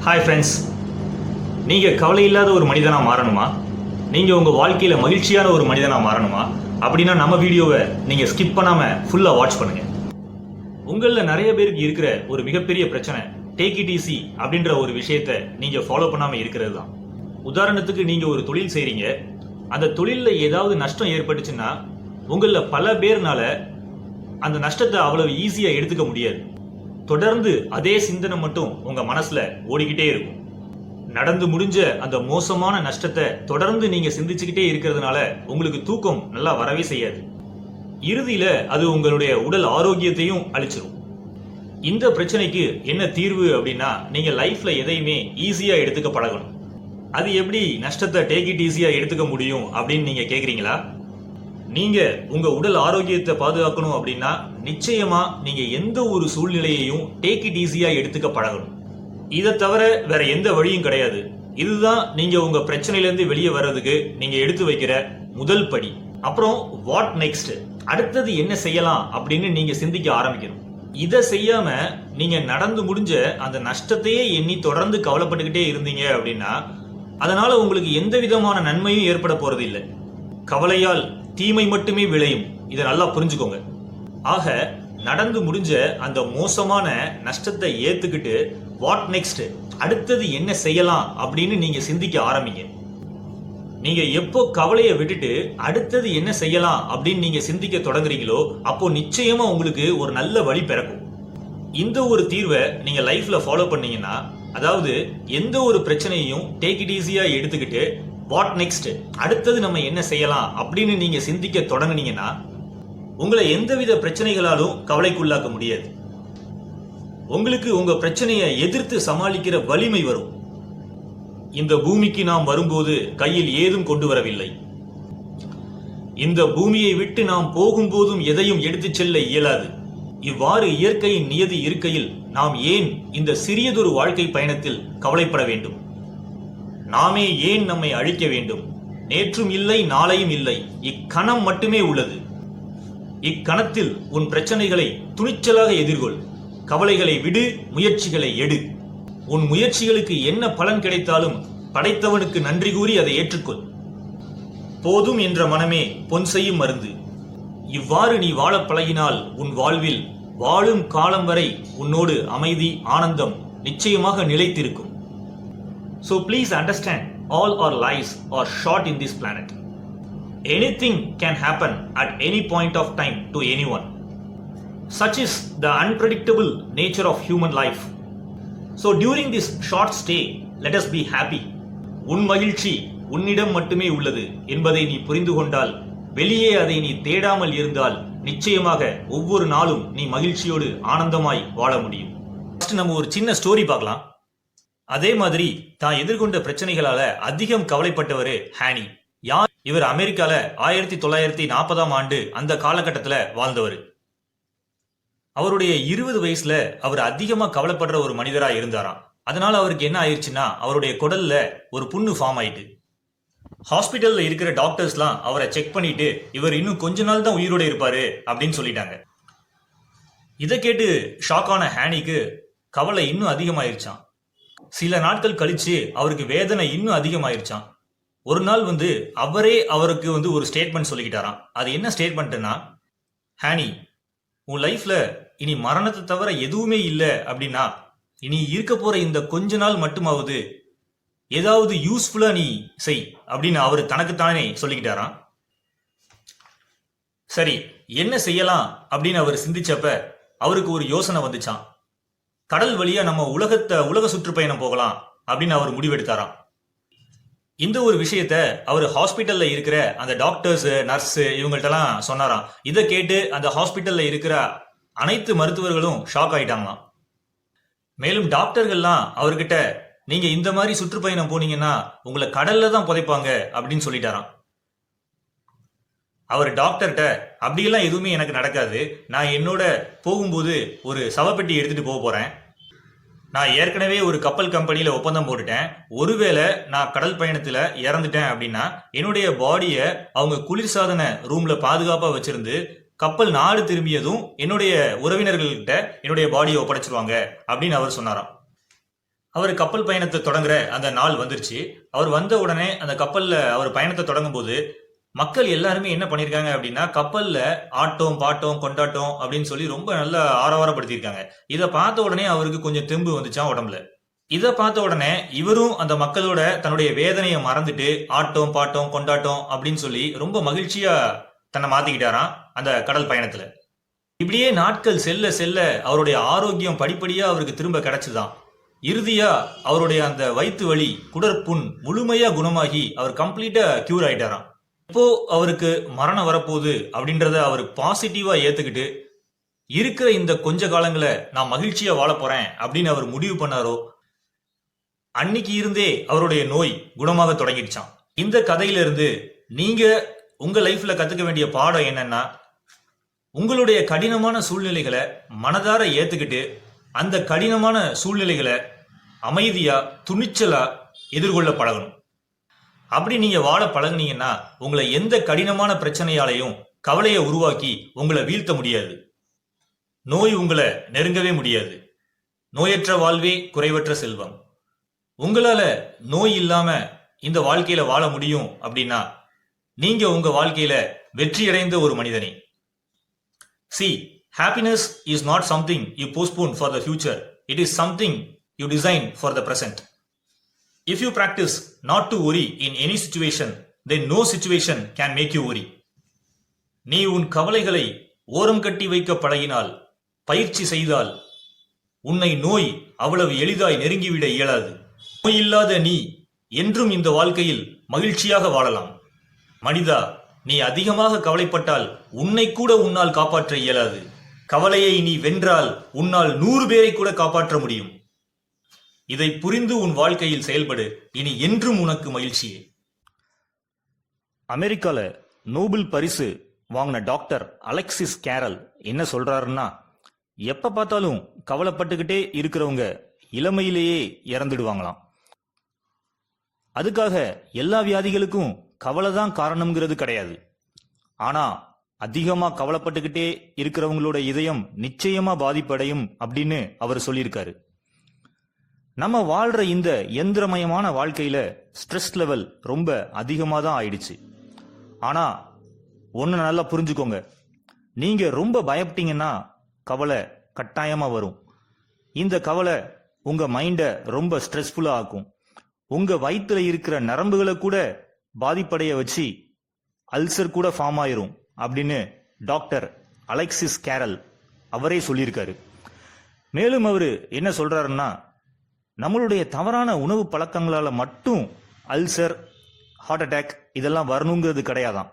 Hi friends, நீங்கள் கவலை இல்லாத ஒரு மனிதனாக மாறணுமா? நீங்கள் உங்கள் வாழ்க்கையில் மகிழ்ச்சியான ஒரு மனிதனாக மாறணுமா? அப்படின்னா நம்ம வீடியோவை நீங்கள் ஸ்கிப் பண்ணாமல் ஃபுல்லாக வாட்ச் பண்ணுங்கள். உங்களில் நிறைய பேருக்கு இருக்கிற ஒரு மிகப்பெரிய பிரச்சனை டேக் இட் ஈஸி அப்படின்ற ஒரு விஷயத்தை நீங்கள் ஃபாலோ பண்ணாமல் இருக்கிறது தான். உதாரணத்துக்கு நீங்கள் ஒரு தொழில் செய்கிறீங்க, அந்த தொழிலில் ஏதாவது நஷ்டம் ஏற்பட்டுச்சுன்னா உங்களில் பல பேர்னால அந்த நஷ்டத்தை அவ்வளவு ஈஸியாக எடுத்துக்க முடியாது. தொடர்ந்து அதே சிந்தனை மட்டும் உங்க மனசுல ஓடிக்கிட்டே இருக்கும். நடந்து முடிஞ்ச அந்த மோசமான நஷ்டத்தை தொடர்ந்து நீங்க சிந்திச்சுக்கிட்டே இருக்கிறதுனால உங்களுக்கு தூக்கம் நல்லா வரவே செய்யாது. இறுதியில அது உங்களுடைய உடல் ஆரோக்கியத்தையும் அழிச்சிரும். இந்த பிரச்சனைக்கு என்ன தீர்வு அப்படின்னா, நீங்க லைஃப்ல எதையுமே ஈஸியா எடுத்துக்க பழகணும். அது எப்படி நஷ்டத்தை டேக் இட் ஈஸியா எடுத்துக்க முடியும் அப்படின்னு நீங்க கேக்குறீங்களா? நீங்க உங்க உடல் ஆரோக்கியத்தை பாதுகாக்கணும் அப்படின்னா நிச்சயமா நீங்க எந்த ஒரு சூழ்நிலையையும் டேக் இட் ஈஸியா எடுத்துக்க பழகணும். இதை தவிர வேற எந்த வழியும் கிடையாது. இதுதான் நீங்க உங்க பிரச்சனையில இருந்து வெளியே வர்றதுக்கு நீங்க எடுத்து வைக்கிற முதல் படி. அப்புறம் வாட் நெக்ஸ்ட், அடுத்தது என்ன செய்யலாம் அப்படின்னு நீங்க சிந்திக்க ஆரம்பிக்கணும். இதை செய்யாம நீங்க நடந்து முடிஞ்ச அந்த நஷ்டத்தையே எண்ணி தொடர்ந்து கவலைப்பட்டுக்கிட்டே இருந்தீங்க அப்படின்னா அதனால உங்களுக்கு எந்த விதமான நன்மையும் ஏற்பட போறது இல்லை. கவலையால் தீமை மட்டுமே விளையும். இதை நல்லா புரிஞ்சுக்கோங்க. ஆக நடந்து முடிஞ்ச அந்த மோசமான நஷ்டத்தை ஏத்துக்கிட்டு வாட் நெக்ஸ்ட், அடுத்தது என்ன செய்யலாம் அப்படின்னு நீங்க சிந்திக்க ஆரம்பிங்க. நீங்க எப்போ கவலையை விட்டுட்டு அடுத்தது என்ன செய்யலாம் அப்படின்னு நீங்க சிந்திக்க தொடங்குறீங்களோ அப்போ நிச்சயமா உங்களுக்கு ஒரு நல்ல வழி பிறக்கும். இந்த ஒரு தீர்வை நீங்க லைஃப்ல ஃபாலோ பண்ணீங்கன்னா, அதாவது எந்த ஒரு பிரச்சனையையும் டேக் இட் ஈஸியா எடுத்துக்கிட்டு வாட் நெக்ஸ்ட், அடுத்தது நம்ம என்ன செய்யலாம் அப்படின்னு நீங்க சிந்திக்க தொடங்குனீங்கன்னா உங்களை எந்தவித பிரச்சனைகளாலும் கவலைக்குள்ளாக்க முடியாது. உங்களுக்கு உங்க பிரச்சனையை எதிர்த்து சமாளிக்கிற வலிமை வரும். இந்த பூமிக்கு நாம் வரும்போது கையில் ஏதும் கொண்டு வரவில்லை. இந்த பூமியை விட்டு நாம் போகும்போதும் எதையும் எடுத்துச் செல்ல இயலாது. இவ்வாறு இயற்கையின் நியதி இருக்கையில் நாம் ஏன் இந்த சிறியதொரு வாழ்க்கை பயணத்தில் கவலைப்பட வேண்டும்? நாமே ஏன் நம்மை அழிக்க வேண்டும்? நேற்றும் இல்லை, நாளையும் இல்லை, இக்கணம் மட்டுமே உள்ளது. இக்கணத்தில் உன் பிரச்சனைகளை துணிச்சலாக எதிர்கொள். கவலைகளை விடு, முயற்சிகளை எடு. உன் முயற்சிகளுக்கு என்ன பலன் கிடைத்தாலும் படைத்தவனுக்கு நன்றி கூறி அதை ஏற்றுக்கொள். போதும் என்ற மனமே பொன் செய்யும் மருந்து. இவ்வாறு நீ வாழ பழகினால் உன் வாழ்வில் வாழும் காலம் வரை உன்னோடு அமைதி, ஆனந்தம் நிச்சயமாக நிலைத்திருக்கும். So please understand, all our lives are short in this planet. Anything can happen at any point of time to anyone. Such is the unpredictable nature of human life. So during this short stay, let us be happy. உன் மகிழ்ச்சி உன்னிடம் மட்டுமே உள்ளது என்பதை நீ புரிந்து கொண்டால், வெளியே அதை நீ தேடாமல் இருந்தால் நிச்சயமாக ஒவ்வொரு நாளும் நீ மகிழ்ச்சியோடு ஆனந்தமாய் வாழ முடியும். ஃபர்ஸ்ட் நம்ம ஒரு சின்ன ஸ்டோரி பார்க்கலாம். அதே மாதிரி தான் எதிர்கொண்ட பிரச்சனைகளால அதிகம் கவலைப்பட்டவர் ஹானி. யார் இவர்? அமெரிக்கால 1940 அந்த காலகட்டத்தில் வாழ்ந்தவர். அவருடைய 20 வயசுல அவர் அதிகமா கவலைப்படுற ஒரு மனிதரா இருந்தாராம். அதனால அவருக்கு என்ன ஆயிடுச்சுன்னா, அவருடைய குடல்ல ஒரு புண்ணு ஃபார்ம் ஆயிட்டு. ஹாஸ்பிட்டல்ல இருக்கிற டாக்டர்ஸ்லாம் அவரை செக் பண்ணிட்டு இவர் இன்னும் கொஞ்ச நாள் தான் உயிரோட இருப்பாரு அப்படின்னு சொல்லிட்டாங்க. இதை கேட்டு ஷாக்கான ஹானிக்கு கவலை இன்னும் அதிகமாயிருச்சான். சில நாட்கள் கழிச்சு அவருக்கு வேதனை இன்னும் அதிகமாயிருச்சான். ஒரு நாள் அவரே அவருக்கு ஒரு ஸ்டேட்மெண்ட் சொல்லிக்கிட்டாராம். அது என்ன ஸ்டேட்மெண்ட்னா, ஹானி, உன் லைஃப்ல இனி மரணத்தை தவிர எதுவுமே இல்லை அப்படின்னா இனி இருக்க போற இந்த கொஞ்ச நாள் மட்டுமாவது ஏதாவது யூஸ்ஃபுல்லா நீ செய் அப்படின்னு அவரு தனக்குத்தானே சொல்லிக்கிட்டாராம். சரி, என்ன செய்யலாம் அப்படின்னு அவர் சிந்திச்சப்ப அவருக்கு ஒரு யோசனை வந்துச்சான். கடல் வழியா நம்ம உலக சுற்றுப்பயணம் போகலாம் அப்படின்னு அவர் முடிவெடுத்தாராம். இந்த ஒரு விஷயத்த அவர் ஹாஸ்பிட்டல்ல இருக்கிற அந்த டாக்டர்ஸ், நர்ஸ் இவங்கள்ட்டலாம் சொன்னாராம். இதை கேட்டு அந்த ஹாஸ்பிட்டல்ல இருக்கிற அனைத்து மருத்துவர்களும் ஷாக் ஆயிட்டாங்களாம். மேலும் டாக்டர்கள்லாம் அவர்கிட்ட, நீங்க இந்த மாதிரி சுற்றுப்பயணம் போனீங்கன்னா உங்களை கடல்ல தான் புதைப்பாங்க அப்படின்னு சொல்லிட்டாராம். அவர் டாக்டர்கிட்ட, அப்படியெல்லாம் எதுவுமே எனக்கு நடக்காது, நான் என்னோட போகும்போது ஒரு சவப்பெட்டி எடுத்துட்டு போக போறேன். நான் ஏற்கனவே ஒரு கப்பல் கம்பெனியில ஒப்பந்தம் போட்டுட்டேன். ஒருவேளை நான் கடல் பயணத்துல இறந்துட்டேன் அப்படின்னா என்னுடைய பாடியை அவங்க குளிர்சாதன ரூம்ல பாதுகாப்பா வச்சிருந்து கப்பல் நாடு திரும்பியதும் என்னுடைய உறவினர்கள்கிட்ட என்னுடைய பாடியை ஒப்படைச்சிருவாங்க அப்படின்னு அவர் சொன்னாராம். அவர் கப்பல் பயணத்தை தொடங்குற அந்த நாள் வந்துருச்சு. அவர் வந்த உடனே அந்த கப்பல்ல அவர் பயணத்தை தொடங்கும் போது மக்கள் எல்லாருமே என்ன பண்ணிருக்காங்க அப்படின்னா, கப்பல்ல ஆட்டம் பாட்டம் கொண்டாட்டம் அப்படின்னு சொல்லி ரொம்ப நல்லா ஆரவாரப்படுத்தியிருக்காங்க. இதை பார்த்த உடனே அவருக்கு கொஞ்சம் தெம்பு வந்துச்சான் உடம்புல. இதை பார்த்த உடனே இவரும் அந்த மக்களோட தன்னுடைய வேதனையை மறந்துட்டு ஆட்டம் பாட்டம் கொண்டாட்டம் அப்படின்னு சொல்லி ரொம்ப மகிழ்ச்சியா தன்னை மாத்திக்கிட்டாராம் அந்த கடல் பயணத்துல. இப்படியே நாட்கள் செல்ல செல்ல அவருடைய ஆரோக்கியம் படிப்படியா அவருக்கு திரும்ப கிடைச்சுதான். இறுதியா அவருடைய அந்த வயிற்று வலி குடற்புண் முழுமையா குணமாகி அவர் கம்ப்ளீட்டா கியூர் ஆயிட்டாராம். இப்போ அவருக்கு மரணம் வரப்போகுது அப்படின்றத அவர் பாசிட்டிவா ஏத்துக்கிட்டு இருக்கிற இந்த கொஞ்ச காலங்களை நான் மகிழ்ச்சியா வாழ போறேன் அப்படின்னு அவர் முடிவு பண்ணாரோ அன்னைக்கு இருந்தே அவருடைய நோய் குணமாக தொடங்கிடுச்சான். இந்த கதையில இருந்து நீங்க உங்க லைஃப்ல கத்துக்க வேண்டிய பாடம் என்னன்னா, உங்களுடைய கடினமான சூழ்நிலைகளை மனதார ஏத்துக்கிட்டு அந்த கடினமான சூழ்நிலைகளை அமைதியா துணிச்சலா எதிர்கொள்ள பழகணும். அப்படி நீங்க வாழ பழகுனீங்கன்னா உங்களை எந்த கடினமான பிரச்சனையாலையும் கவலையை உருவாக்கி உங்களை வீழ்த்த முடியாது. நோய் உங்களை நெருங்கவே முடியாது. நோயற்ற வாழ்வே குறைவற்ற செல்வம். உங்களால நோய் இல்லாம இந்த வாழ்க்கையில வாழ முடியும் அப்படின்னா நீங்க உங்க வாழ்க்கையில வெற்றியடைந்த ஒரு மனிதனே. See, happiness is not something you postpone for the future. It is something you design for the present. If you practice not to worry in any situation, then no situation can make you worry. நீ உன் கவலைகளை ஓரம் கட்டி வைக்க பழகினால், பயிற்சி செய்தால், உன்னை நோய் அவ்வளவு எளிதாய் நெருங்கிவிட இயலாது. நோய் இல்லாத நீ என்றும் இந்த வாழ்க்கையில் மகிழ்ச்சியாக வாழலாம். மனிதா, நீ அதிகமாக கவலைப்பட்டால் உன்னை கூட உன்னால் காப்பாற்ற இயலாது. கவலையை நீ வென்றால் உன்னால் 100 பேரை கூட காப்பாற்ற முடியும். இதை புரிந்து உன் வாழ்க்கையில் செயல்படு. இனி என்றும் உனக்கு மகிழ்ச்சியே. அமெரிக்கால நோபல் பரிசு வாங்கின டாக்டர் அலெக்சிஸ் கேரல் என்ன சொல்றாருன்னா, எப்ப பார்த்தாலும் கவலைப்பட்டுக்கிட்டே இருக்கிறவங்க இளமையிலேயே இறந்துடுவாங்களாம். அதுக்காக எல்லா வியாதிகளுக்கும் கவலை தான் காரணம்ங்கிறது கிடையாது. ஆனா அதிகமா கவலைப்பட்டுக்கிட்டே இருக்கிறவங்களோட இதயம் நிச்சயமா பாதிப்படையும் அப்படின்னு அவர் சொல்லியிருக்காரு. நம்ம வாழ்ற இந்த எந்திரமயமான வாழ்க்கையில ஸ்ட்ரெஸ் லெவல் ரொம்ப அதிகமா தான் ஆயிடுச்சு. ஆனா ஒன்னு நல்லா புரிஞ்சுக்கோங்க, நீங்க ரொம்ப பயப்பட்டீங்கன்னா கவலை கட்டாயமா வரும். இந்த கவலை உங்க மைண்டை ரொம்ப ஸ்ட்ரெஸ்ஃபுல்லா ஆக்கும். உங்க வயிற்றுல இருக்கிற நரம்புகளை கூட பாதிப்படைய வச்சு அல்சர் கூட ஃபார்ம் ஆயிரும் அப்படின்னு டாக்டர் அலெக்சிஸ் கேரல் அவரே சொல்லியிருக்காரு. மேலும் அவரு என்ன சொல்றாருன்னா, நம்மளுடைய தவறான உணவு பழக்கங்களால மட்டும் அல்சர், ஹார்ட் அட்டாக் இதெல்லாம் வரணுங்கிறது கிடையாதான்.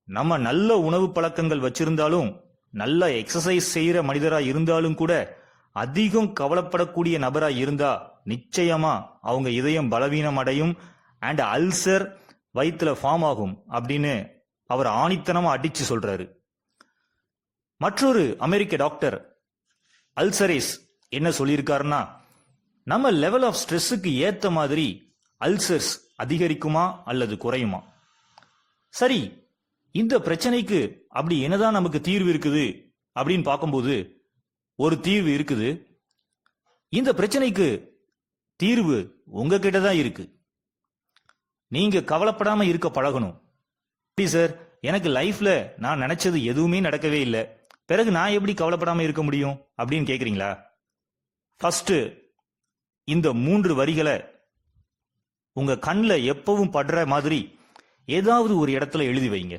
நம்ம நல்ல உணவு பழக்கங்கள் வச்சிருந்தாலும், நல்ல எக்ஸசைஸ் செய்யற மனிதரா இருந்தாலும் கூட அதிகம் கவலைப்படக்கூடிய நபரா இருந்தா நிச்சயமா அவங்க இதயம் பலவீனம் அடையும் அண்ட் அல்சர் வயிற்றுல ஃபார்ம் ஆகும் அப்படின்னு அவர் ஆணித்தனமா அடிச்சு சொல்றாரு. மற்றொரு அமெரிக்க டாக்டர் அல்சரேஸ் என்ன சொல்லியிருக்காருன்னா, நம்ம லெவல் ஆஃப் ஸ்ட்ரெஸ்ஸுக்கு ஏத்த மாதிரி அல்சர்ஸ் அதிகரிக்குமா அல்லது குறையுமா? சரி, இந்த பிரச்சனைக்கு அப்படி என்னதான் நமக்கு தீர்வு இருக்குது அப்படின்னு பார்க்கும்போது ஒரு தீர்வு இருக்குது. இந்த பிரச்சனைக்கு தீர்வு உங்ககிட்ட தான் இருக்கு. நீங்க கவலைப்படாம இருக்க பழகணும். சார், எனக்கு லைஃப்ல நான் நினைச்சது எதுவுமே நடக்கவே இல்லை, பிறகு நான் எப்படி கவலைப்படாம இருக்க முடியும் அப்படின்னு கேக்குறீங்களா? ஃபர்ஸ்ட் இந்த 3 வரிகளை உங்க கண்ணில் எப்பவும் படுற மாதிரி ஏதாவது ஒரு இடத்துல எழுதி வைங்க.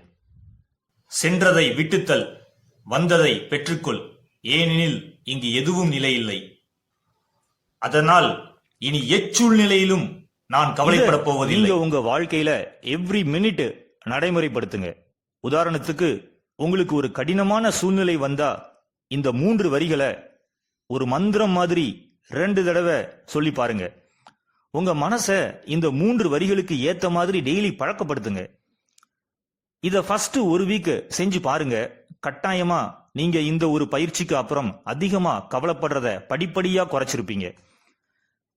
சென்றதை விட்டுத்தல், வந்ததை பெற்றுக்கொள், ஏனெனில் இங்கு எதுவும் நிலையில்லை. அதனால் இனி எச்சூழ்நிலையிலும் நான் கவலைப்பட போவதில்லை. உங்க வாழ்க்கையில எவ்ரி மினிட் நடைமுறைப்படுத்துங்க. உதாரணத்துக்கு, உங்களுக்கு ஒரு கடினமான சூழ்நிலை வந்தா இந்த 3 வரிகளை ஒரு மந்திரம் மாதிரி 2 தடவை சொல்லி பாருங்க. உங்க மனச இந்த 3 வரிகளுக்கு ஏத்த மாதிரி டெய்லி பழக்கப்படுத்துங்க. இத ஃபர்ஸ்ட் 1 வீக் செஞ்சு பாருங்க. கட்டாயமா நீங்க இந்த ஒரு பயிற்சிக்கு அப்புறம் அதிகமா கவலைப்படுறத படிப்படியா குறைச்சிருப்பீங்க.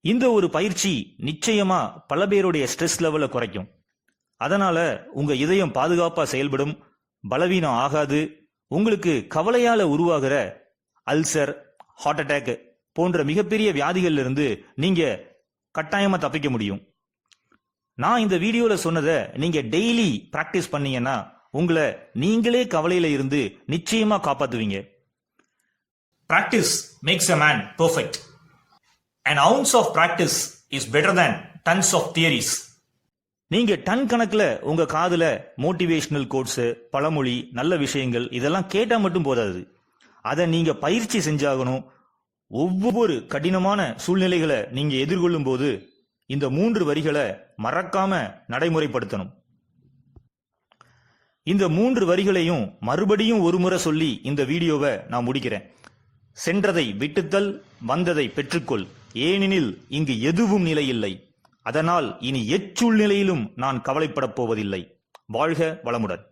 இந்த ஒரு பயிற்சி நிச்சயமா பல பேருடைய ஸ்ட்ரெஸ் லெவலை குறைக்கும். அதனால உங்க இதயம் பாதுகாப்பா செயல்படும், பலவீனம் ஆகாது. உங்களுக்கு கவலையால உருவாகிற அல்சர், ஹார்ட் அட்டாக் போன்ற மிகப்பெரிய வியாதிகள்ல இருந்து நீங்க கட்டாயமா தப்பிக்க முடியும். நான் இந்த வீடியோல சொன்னதை நீங்க டெய்லி பிராக்டிஸ் பண்ணீங்கன்னா உங்களை நீங்களே கவலையில இருந்து நிச்சயமா காப்பாத்துவீங்க. Practice makes a man perfect. An ounce of practice is better than tons of theories. நீங்க டன் கணக்குல உங்க காதுல மோட்டிவேஷனல் கோட்ஸ், பழமொழி, நல்ல விஷயங்கள் இதெல்லாம் கேட்டா மட்டும் போதாது. அதை நீங்க பயிற்சி செஞ்சாகணும். ஒவ்வொரு கடினமான சூழ்நிலைகளை நீங்க எதிர்கொள்ளும் போது இந்த 3 வரிகளை மறக்காம நடைமுறைப்படுத்தணும். இந்த 3 வரிகளையும் மறுபடியும் ஒரு முறை சொல்லி இந்த வீடியோவை நான் முடிக்கிறேன். சென்றதை விட்டுத்தல், வந்ததை பெற்றுக்கொள், ஏனெனில் இங்கு எதுவும் நிலையில்லை. அதனால் இனி எச்சூழ்நிலையிலும் நான் கவலைப்படப் போவதில்லை. வாழ்க வளமுடன்.